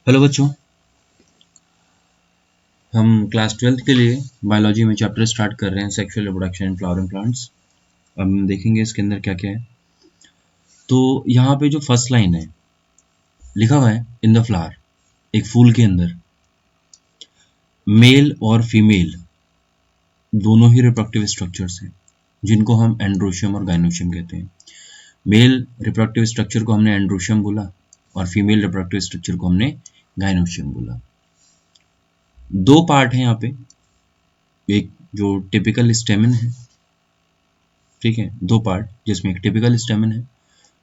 Hello बच्चों, हम class 12th के लिए बायोलॉजी में चैप्टर स्टार्ट कर रहे हैं sexual reproduction in flowering plants. अब हम देखेंगे इसके अंदर क्या क्या है। तो यहाँ पे जो फर्स्ट लाइन है लिखा हुआ है इन द फ्लावर, एक फूल के अंदर मेल और फीमेल दोनों ही रिप्रोडक्टिव स्ट्रक्चर्स हैं जिनको हम एंड्रोशियम और गाइनोशियम कहते हैं। मेल रिप्रोडक्टिव स्ट्रक्चर को हमने एंड्रोशियम बोला और फीमेल रिप्रोडक्टिव स्ट्रक्चर को हमने गाइनोशियम बोला। दो पार्ट हैं यहाँ पे, एक जो टिपिकल स्टेमन है, ठीक है, दो पार्ट जिसमें एक टिपिकल स्टेमन है,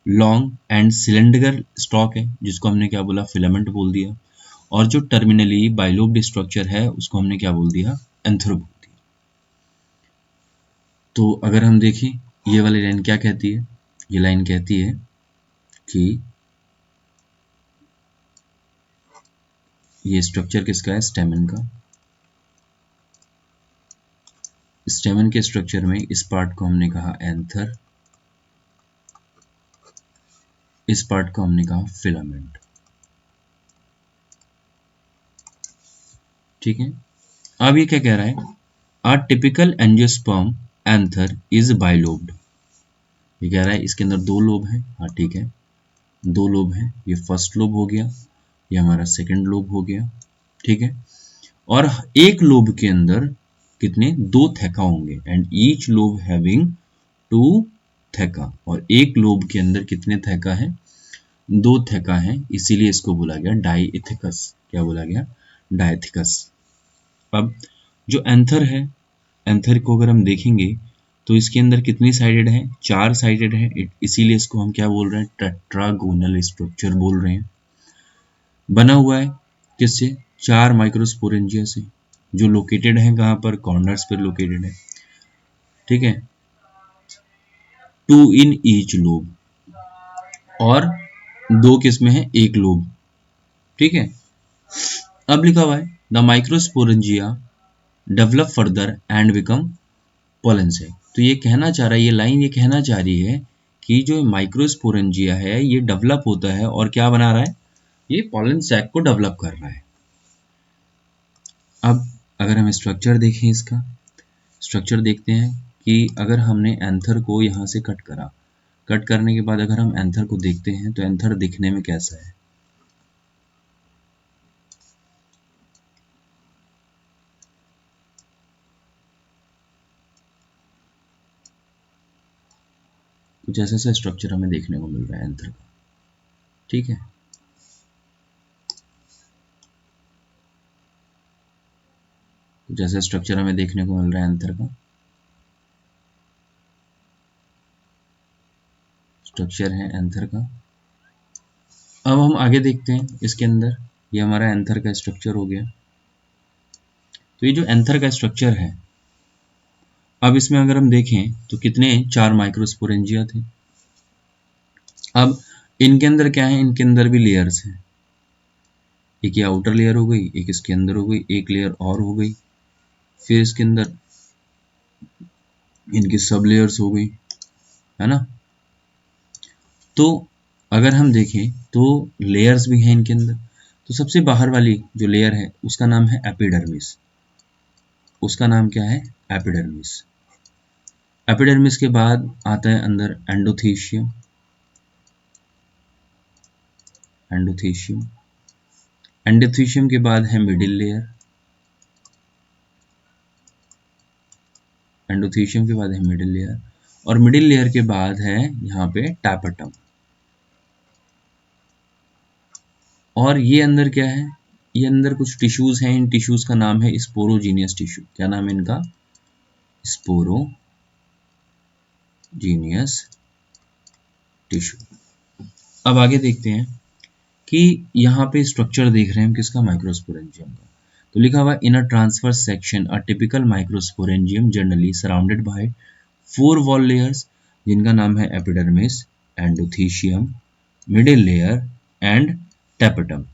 लॉन्ग एंड सिलेंडर स्टॉक है जिसको हमने क्या बोला, फिलामेंट बोल दिया, और जो टर्मिनली बाइलोब्ड स्ट्रक्चर है उसको हमने क्या बोल दिया, एंथर बोल दिया। तो अगर हम देखें ये वाली लाइन क्या कहती है, ये लाइन कहती है कि ये स्ट्रक्चर किसका है, स्टेमन का। स्टेमन के स्ट्रक्चर में इस पार्ट को हमने कहा एंथर, इस पार्ट को हमने कहा फिलामेंट, ठीक है। अब ये क्या कह रहा है, a typical angiosperm anther is bilobed. ये कह रहा है इसके अंदर दो लोब हैं, हाँ ठीक है, दो लोब हैं, ये फर्स्ट लोब हो गया, ये हमारा सेकंड लोब हो गया, ठीक है। और एक लोब के अंदर कितने, दो थैका होंगे, and each lobe having two theca, और एक लोब के अंदर कितने थैका हैं, दो थैका हैं, इसीलिए इसको बोला गया डाइइथिकस। क्या बोला गया, डाइइथिकस। अब जो एंथर है, एंथर को अगर हम देखेंगे तो इसके अंदर कितनी साइडेड है, चार साइडेड है, इसीलिए इसको हम क्या बोल रहे हैं, टेट्रागोनल स्ट्रक्चर बोल रहे हैं। बना हुआ है किससे, चार माइक्रोस्पोरेंजिया से, जो लोकेटेड है कहाँ पर, कॉर्नर्स पर लोकेटेड है, ठीक है। टू इन ईच लोब, और दो किसमें है, एक लोब, ठीक है। अब लिखा हुआ है the microsporangia develop further and become pollen से। तो ये कहना चाह रहा है, ये लाइन ये कहना चाह रही है कि जो माइक्रोस्पोरेंजिया है ये डेवलप होता है और क्या बना रहा है, ये पोलन सैक को डेवलप कर रहा है। अब अगर हम स्ट्रक्चर देखें, इसका स्ट्रक्चर देखते हैं कि अगर हमने एंथर को यहाँ से कट करा, कट करने के बाद अगर हम एंथर को देखते हैं तो एंथर दिखने में कैसा है, कुछ ऐसा सा स्ट्रक्चर हमें देखने को मिल रहा है एंथर का, ठीक है। कुछ ऐसा स्ट्रक्चर हमें देखने को मिल रहा है एंथर का, स्ट्रक्चर है एंथर का। अब हम आगे देखते हैं इसके अंदर, ये हमारा एंथर का स्ट्रक्चर हो गया। तो ये जो एंथर का स्ट्रक्चर है, अब इसमें अगर हम देखें तो कितने, चार माइक्रोस्पोरेंजिया थे। अब इनके अंदर क्या है, इनके अंदर भी लेयर्स हैं, एक ये आउटर लेयर हो गई, एक इसके अंदर हो गई, एक लेयर और हो गई, फिर इसके अंदर इनकी सब लेयर्स हो गई, है ना। तो अगर हम देखें तो लेयर्स भी हैं इनके अंदर। तो सबसे बाहर वाली जो लेयर है उसका नाम है एपिडर्मिस, उसका नाम क्या है, एपिडर्मिस। एपिडर्मिस के बाद आता है अंदर एंडोथेशियम, एंडोथेशियम, एंडोथेशियम के बाद है मिडिल लेयर, एंडोथेशियम के बाद है मिडिल लेयर, और मिडिल लेयर के बाद है यहाँ पे टैपेटम। और ये अंदर क्या है, ये अंदर कुछ टिश्यूज हैं, इन टिश्यूज का नाम है स्पोरोजीनियस टिश्यू। क्या नाम है इनका, स्पोरोजीनियस टिश्यू। अब आगे देखते हैं कि यहाँ पे स्ट्रक्चर देख रहे हैं हम किसका, माइक्रोस्पोरेंजियम का। तो लिखा हुआ in a transverse section a typical microsporangium generally surrounded by 4 wall layers, जिनका नाम है epidermis, endothecium, middle layer and tapetum.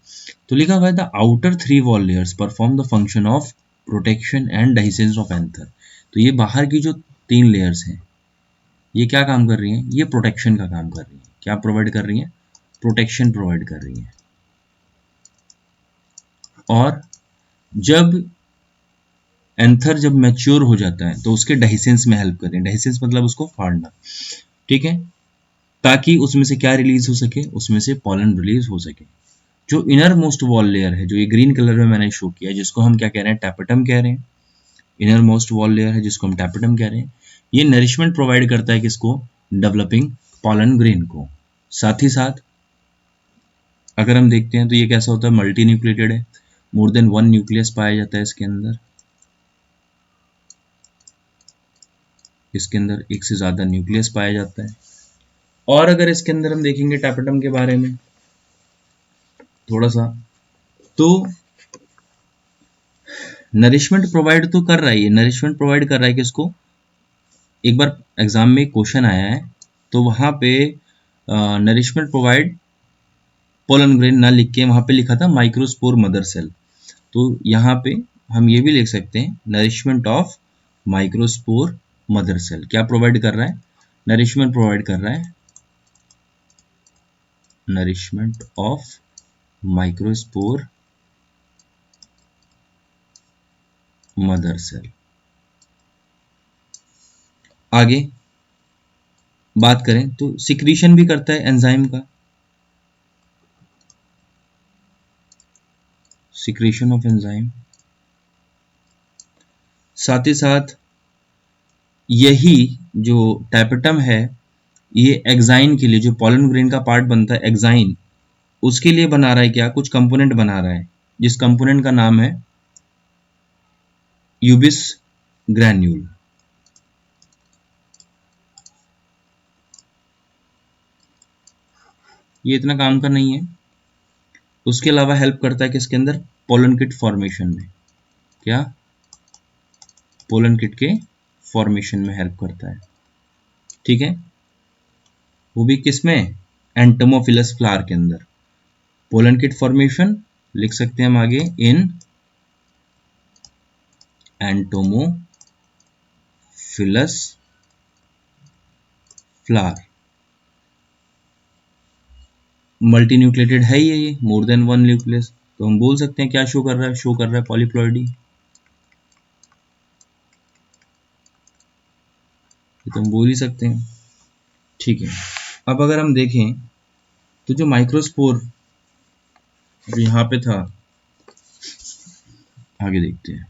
तो लिखा हुआ है the outer 3 wall layers perform the function of protection and dehiscence of anther. तो ये बाहर की जो 3 लेयर्स हैं ये क्या काम कर रही हैं, ये प्रोटेक्शन का काम कर रही हैं। क्या प्रोवाइड कर रही हैं, प्रोटेक्शन प्रोवाइड कर रही हैं। और जब एंथर जब मैच्योर हो जाता है तो उसके डाइसेंस में हेल्प करें। डाइसेंस मतलब उसको फाड़ना, ठीक है, ताकि उसमें से क्या रिलीज हो सके, उसमें से पॉलन रिलीज हो सके। जो इनर मोस्ट वॉल लेयर है, जो ये ग्रीन कलर में मैंने शो किया, जिसको हम क्या कह रहे हैं, टैपेटम कह रहे हैं। इनर मोस्ट वॉल लेयर है जिसको हम टैपेटम कह रहे हैं। ये नरिशमेंट प्रोवाइड करता है किसको, डेवलपिंग पॉलन ग्रेन को। साथ ही साथ अगर हम देखते हैं तो ये कैसा होता है, मल्टी न्यूक्लिएटेड है, मोर देन वन न्यूक्लियस पाया जाता है इसके अंदर। इसके अंदर एक से ज्यादा न्यूक्लियस पाया जाता है। और अगर इसके अंदर हम देखेंगे टैपेटम के बारे में थोड़ा सा, तो नरिशमेंट प्रोवाइड तो कर रहा है, ये नरिशमेंट प्रोवाइड कर रहा है किसको, एक बार एग्जाम में क्वेश्चन आया है तो वहां पे नरिशमेंट प्रोवाइड पोलन ग्रेन ना लिख के वहां पे लिखा था माइक्रोस्पोर मदर सेल। तो यहाँ पे हम ये भी लिख सकते हैं nourishment of microspore mother cell. क्या प्रोवाइड कर रहा है, नरिशमेंट प्रोवाइड कर रहा है, nourishment of microspore mother cell. आगे बात करें तो सिक्रीशन भी करता है एंजाइम का, सिक्रीशन ऑफ एंजाइम। साथ ही साथ यही जो टैपेटम है, ये एक्साइन के लिए, जो पॉलन ग्रेन का पार्ट बनता है एक्साइन, उसके लिए बना रहा है क्या, कुछ कंपोनेंट बना रहा है, जिस कंपोनेंट का नाम है यूबिस ग्रैन्यूल। ये इतना काम का नहीं है, उसके अलावा हेल्प करता है किसके अंदर, पोलन किट फॉर्मेशन में। क्या, पोलन किट के फॉर्मेशन में हेल्प करता है, ठीक है, वो भी किसमें, एंटोमोफिलस फ्लावर के अंदर। पोलन किट फॉर्मेशन लिख सकते हैं हम आगे, इन एंटोमोफिलस फ्लावर। मल्टी न्यूक्लिएटेड है ये मोर देन वन न्यूक्लियस, तो हम बोल सकते हैं क्या शो कर रहा है, शो कर रहा है पॉलीप्लॉइडी। ये तो हम बोल ही सकते हैं, ठीक है। अब अगर हम देखें तो जो माइक्रोस्पोर जो यहाँ पे था, आगे देखते हैं,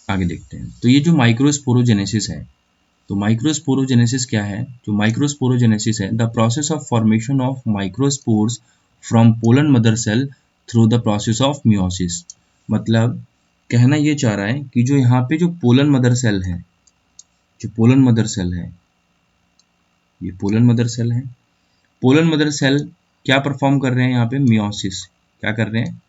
आगे देखते हैं। तो ये जो माइक्रोस्पोरोजेनेसिस है, तो माइक्रोस्पोरोजेनेसिस क्या है, जो माइक्रोस्पोरोजेनेसिस है, the process of formation of microspores from pollen mother cell through the process of meiosis. मतलब कहना ये चाह रहा है कि जो यहाँ पे जो पोलन मदर सेल है, जो पोलन मदर सेल है, ये पोलन मदर सेल है, पोलन मदर सेल क्या परफॉर्म कर रहे हैं यहाँ पे, मियोसिस। क्या कर रहे हैं,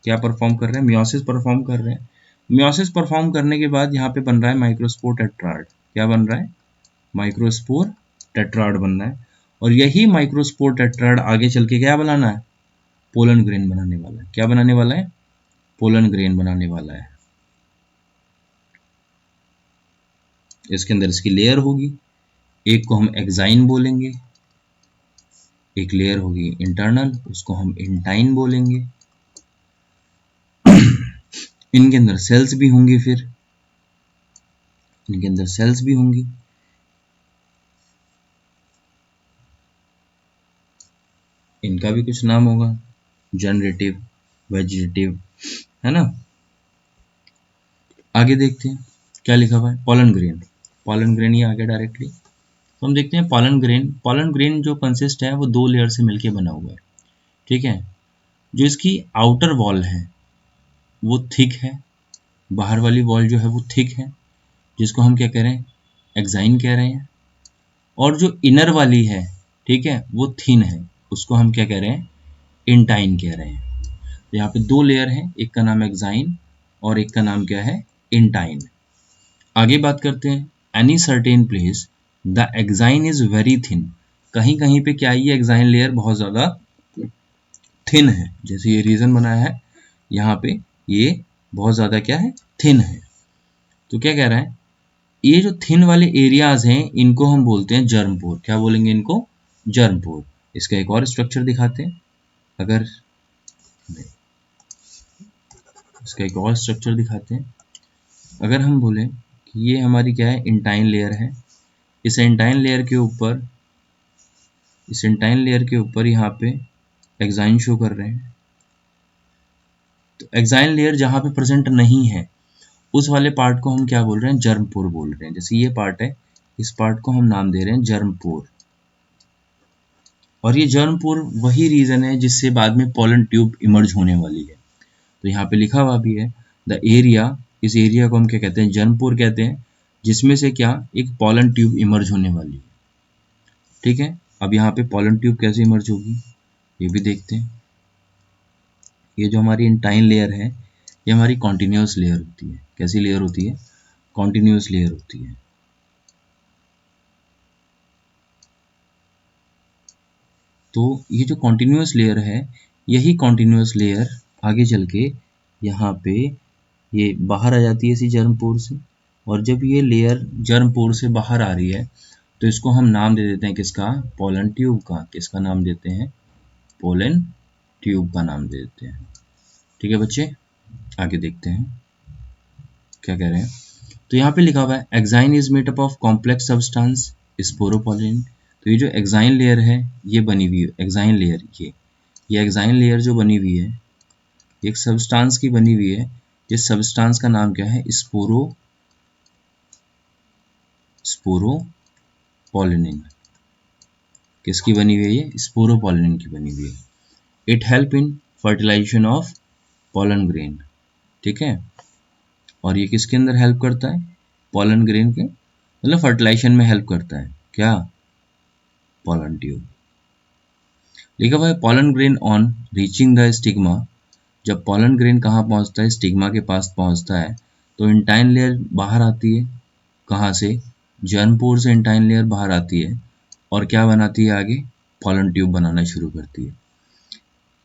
क्या परफॉर्म कर रहे हैं, मियोसिस परफॉर्म कर रहे हैं। मियोसिस परफॉर्म करने के बाद यहाँ पे बन रहा है माइक्रोस्पोर टेट्राड। क्या बन रहा है, माइक्रोस्पोर टेट्राड बन रहा है। और यही माइक्रोस्पोर टेट्राड आगे चल के क्या बनाना है, पोलन ग्रेन बनाने वाला है। क्या बनाने वाला है, पोलन ग्रेन बनाने वाला है। इसके अंदर इसकी लेयर होगी, एक को हम एक्साइन बोलेंगे, एक लेयर होगी इंटरनल, उसको हम इंटाइन बोलेंगे। इनके अंदर सेल्स भी होंगी, फिर इनके अंदर सेल्स भी होंगी। इनका भी कुछ नाम होगा, जनरेटिव, वेजिटेटिव, है ना। आगे देखते हैं क्या लिखा हुआ है, पॉलन ग्रेन। पॉलन ग्रेन ये आगे डायरेक्टली तो हम देखते हैं पॉलन ग्रेन। पॉलन ग्रेन जो कंसिस्ट है वो दो लेयर से मिलके बना हुआ है, ठीक है। जो इसकी आउटर वॉल है वो थिक है, बाहर वाली वॉल जो है वो थिक है, जिसको हम क्या कह रहे हैं, एक्साइन कह रहे हैं। और जो इनर वाली है, ठीक है, वो थिन है, उसको हम क्या कह रहे हैं, इंटाइन कह रहे हैं। तो यहाँ पे दो लेयर हैं, एक का नाम एक्साइन और एक का नाम क्या है, इंटाइन। आगे बात करते हैं, any certain place the exine is very thin. कहीं कहीं पे क्या है, ये एक्साइन लेयर बहुत ज्यादा थिन है, जैसे ये रीजन बनाया है यहाँ पे, ये बहुत ज्यादा क्या है, थिन है। तो क्या कह रहा है, ये जो थिन वाले एरियाज हैं इनको हम बोलते हैं जर्म पोर। क्या बोलेंगे इनको, जर्म पोर। इसका एक और स्ट्रक्चर दिखाते हैं, अगर इसका एक और स्ट्रक्चर दिखाते हैं, अगर हम बोलें कि ये हमारी क्या है, इंटाइन लेयर है, इस इंटाइन लेयर के ऊपर यहाँ पे एक्साइन शो कर रहे हैं। तो एक्साइन लेयर जहाँ पे प्रेजेंट नहीं है उस वाले पार्ट को हम क्या बोल रहे हैं, जर्म पोर बोल रहे हैं। जैसे ये पार्ट है, इस पार्ट को हम नाम दे रहे हैं जर्म पोर। और ये जर्म पोर वही रीजन है जिससे बाद में पॉलन ट्यूब इमर्ज होने वाली है। तो यहाँ पे लिखा हुआ भी है द एरिया, इस एरिया को हम क्या कहते हैं, जर्म पोर कहते हैं, जिसमें से क्या एक पॉलन ट्यूब इमर्ज होने वाली है। ठीक है, अब यहाँ पे पॉलन ट्यूब कैसे इमर्ज होगी ये भी देखते हैं। ये जो हमारी इंटाइन लेयर है ये हमारी कॉन्टिन्यूस लेयर होती है। कैसी लेयर होती है, कॉन्टिन्यूस लेयर होती है। तो ये जो कॉन्टिन्यूस लेयर है, यही कॉन्टिन्यूस लेयर आगे चल के यहाँ पे ये बाहर आ जाती है इसी जर्म पोर से। और जब ये लेयर जर्म पोर से बाहर आ रही है तो इसको हम नाम दे देते हैं किसका, पोलन ट्यूब का। किसका नाम देते हैं, पोलन ट्यूब का नाम दे देते हैं। ठीक है बच्चे, आगे देखते हैं क्या कह रहे हैं। तो यहाँ पे लिखा हुआ है exine is made up of complex substance sporopollenin. तो ये जो एक्साइन लेयर है ये बनी हुई है, एक्साइन लेयर ये एक्साइन लेयर जो बनी हुई है एक सब्सटेंस की बनी हुई है। इस सब्सटेंस का नाम क्या है, स्पोरोपोलिन। किसकी बनी हुई है, ये स्पोरोपोलिन की बनी हुई है। It help in fertilisation of pollen grain. ठीक है, और ये किसके अंदर हेल्प करता है, पोलन ग्रेन के, मतलब फर्टिलाइजेशन में हेल्प करता है। क्या, पोलन ट्यूब। लिखा हुआ है pollen grain on reaching the stigma. जब पोलन ग्रेन कहाँ पहुँचता है, स्टिग्मा के पास पहुँचता है, तो इंटाइन लेयर बाहर आती है। कहाँ से, जर्म पोर से इंटाइन लेयर बाहर आती है और क्या बनाती है आगे, पोलन ट्यूब बनाना शुरू करती है।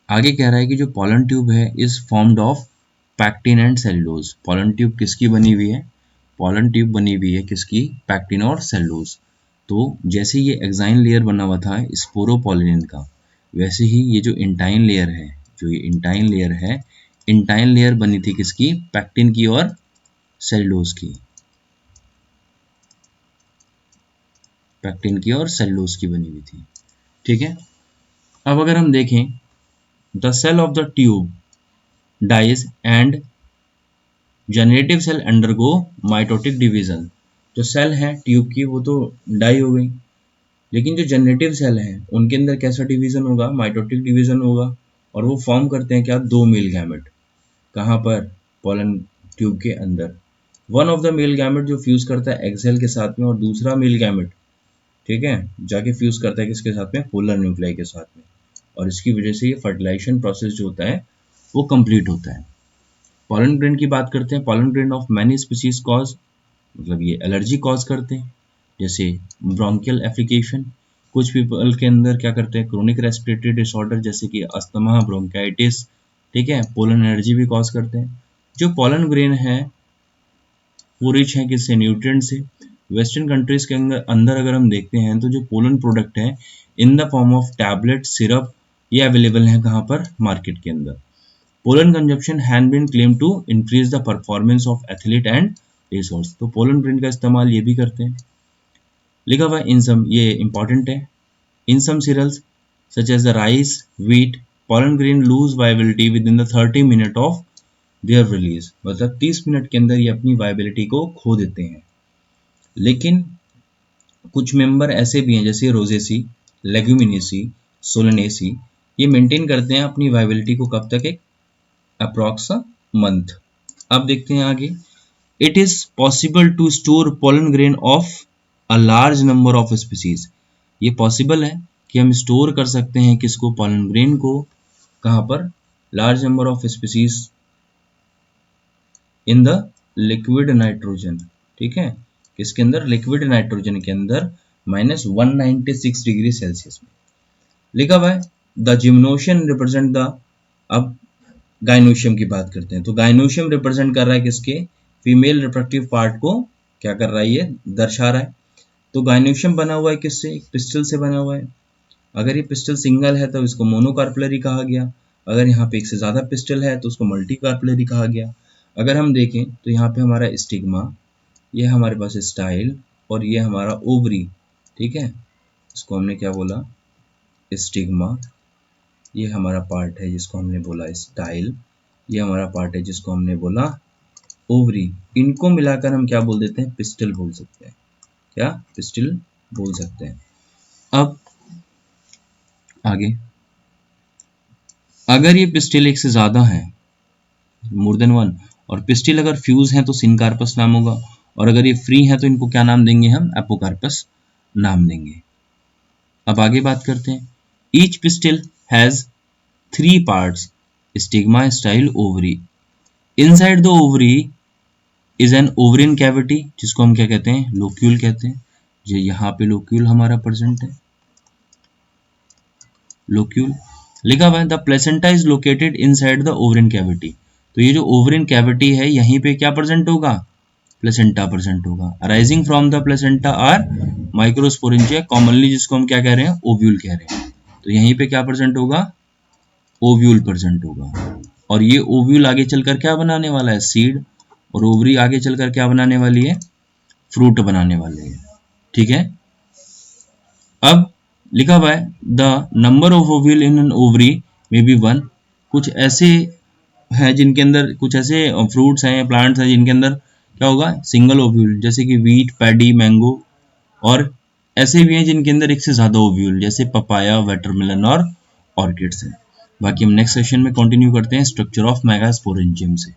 आगे कह रहा है कि जो पोलन ट्यूब है is formed of pectin and cellulose. Pollen tube किसकी बनी हुई है, पोलन ट्यूब बनी हुई है किसकी, पैक्टिन और सेलुलोज। तो जैसे ये एक्साइन लेयर बना हुआ था स्पोरोपोलिन का, वैसे ही ये जो इंटाइन लेयर है, इंटाइन लेयर बनी थी किसकी, पैक्टिन की और सेलुलोज की, पैक्टिन की और सेलुलोज की बनी हुई थी। ठीक है, अब अगर हम देखें the cell of the tube dies and generative cell undergo mitotic division. जो सेल है ट्यूब की वो तो डाई हो गई, लेकिन जो जनरेटिव सेल है उनके अंदर कैसा डिवीजन होगा, माइटोटिक डिवीजन होगा। और वो फॉर्म करते हैं क्या, दो मेल गैमेट। कहाँ पर, पोलन ट्यूब के अंदर। One of the male gamete जो फ्यूज करता है एग सेल के साथ में, और दूसरा मेल गैमेट ठीक है जाके फ्यूज करता है किसके साथ में, पोलर न्यूक्लियाई के साथ में। और इसकी वजह से ये फर्टिलाइजेशन प्रोसेस जो होता है वो कंप्लीट होता है। पॉलन ग्रेन की बात करते हैं, pollen grain of many species cause, मतलब ये एलर्जी कॉज करते हैं, जैसे ब्रोंकियल एप्लीकेशन। कुछ पीपल के अंदर क्या करते हैं, क्रोनिक रेस्पिरेटरी डिसऑर्डर जैसे कि अस्थमा, ब्रोंकाइटिस, ठीक है, पोलन एलर्जी भी कॉज करते हैं। जो पॉलन ग्रेन है वो रिच है किससे, न्यूट्रिएंट से। वेस्टर्न कंट्रीज के अंदर अगर हम देखते हैं तो जो पोलन प्रोडक्ट है in the form of tablet, syrup, ये अवेलेबल है कहाँ पर, मार्केट के अंदर। Pollen consumption has been claim to increase the performance of athlete and racehorse. तो पोलन ग्रेन का इस्तेमाल ये भी करते हैं। लिखा हुआ इन सम, ये इंपॉर्टेंट है, in some cereals such as the rice, wheat, pollen grain lose viability within the 30 minute of their release. मतलब 30 मिनट के अंदर ये अपनी वायबिलिटी को खो देते हैं। लेकिन कुछ मेंबर ऐसे भी हैं जैसे रोजेसी, लेग्यूमिनेसी, सोलेनेसी, ये मेंटेन करते हैं अपनी वायबिलिटी को कब तक, एक अप्रॉक्स मंथ। अब देखते हैं आगे। It is possible to store pollen grain of a large number of species. ये पॉसिबल है कि हम स्टोर कर सकते हैं किसको, पोलन ग्रेन को, कहाँ पर, large number of species in the liquid nitrogen. ठीक है, किसके अंदर, लिक्विड नाइट्रोजन के अंदर -196 डिग्री सेल्सियस में। लिखा हुआ है द जिम्नोशियम रिप्रेजेंट द, अब गाइनोशियम की बात करते हैं। तो गाइनोशियम रिप्रेजेंट कर रहा है किसके, फीमेल रिप्रोडक्टिव पार्ट को क्या कर रहा है, ये दर्शा रहा है। तो गाइनोशियम बना हुआ है किससे, एक पिस्टल से बना हुआ है। अगर ये पिस्टल सिंगल है तो इसको मोनोकार्पलरी कहा गया, अगर यहाँ पे एक से ज़्यादा पिस्टल है तो उसको मल्टीकार्पलरी कहा गया। अगर हम देखें तो यहाँ पे हमारा स्टिग्मा, ये हमारे पास स्टाइल, और ये हमारा ओवरी, ठीक है, इसको हमने क्या बोला, स्टिग्मा। ये हमारा पार्ट है जिसको हमने बोला स्टाइल, ये हमारा पार्ट है जिसको हमने बोला ओवरी। इनको मिलाकर हम क्या बोल देते हैं, पिस्टल बोल सकते हैं। क्या, पिस्टल बोल सकते हैं। अब आगे, अगर ये पिस्टल एक से ज्यादा है, मोर देन वन, और पिस्टल अगर फ्यूज है तो सिनकार्पस नाम होगा, और अगर ये फ्री है तो इनको क्या नाम देंगे, हम एपोकार्पस नाम देंगे। अब आगे बात करते हैं। Each pistol has 3 parts, stigma, style, ovary. Inside the ovary is an ovarian cavity, जिसको हम क्या कहते हैं, लोक्यूल कहते हैं। ये यहाँ पे लोक्यूल हमारा प्रेजेंट है, लोक्यूल लिखा हुआ है। The placenta is located inside the ovarian cavity. तो ये जो ओवरिन कैविटी है यहीं पे क्या प्रेजेंट होगा, प्लेसेंटा प्रेजेंट होगा। Arising from the placenta are microsporangia, commonly जिसको हम क्या कह रहे हैं, ओव्यूल कह रहे हैं। तो यहीं पे क्या प्रेजेंट होगा, ओव्यूल प्रेजेंट होगा। और ये ओव्यूल आगे चलकर क्या बनाने वाला है, सीड, और ओवरी आगे चलकर क्या बनाने वाली है, फ्रूट बनाने वाले हैं, ठीक है। अब लिखा हुआ है the number of ovule in an ovary में बी 1। कुछ ऐसे हैं जिनके अंदर, कुछ ऐसे फ्रूट्स हैं, प्लांट्स हैं जिनके अंदर क्या होगा, सिंगल ओव्यूल, जैसे कि वीट, पैडी, मैंगो। और ऐसे भी हैं जिनके अंदर एक से ज्यादा ओव्यूल, जैसे पपाया, वाटरमेलन और ऑर्किड्स हैं। बाकी हम नेक्स्ट सेशन में कंटिन्यू करते हैं स्ट्रक्चर ऑफ मेगास्पोरेंजियम से।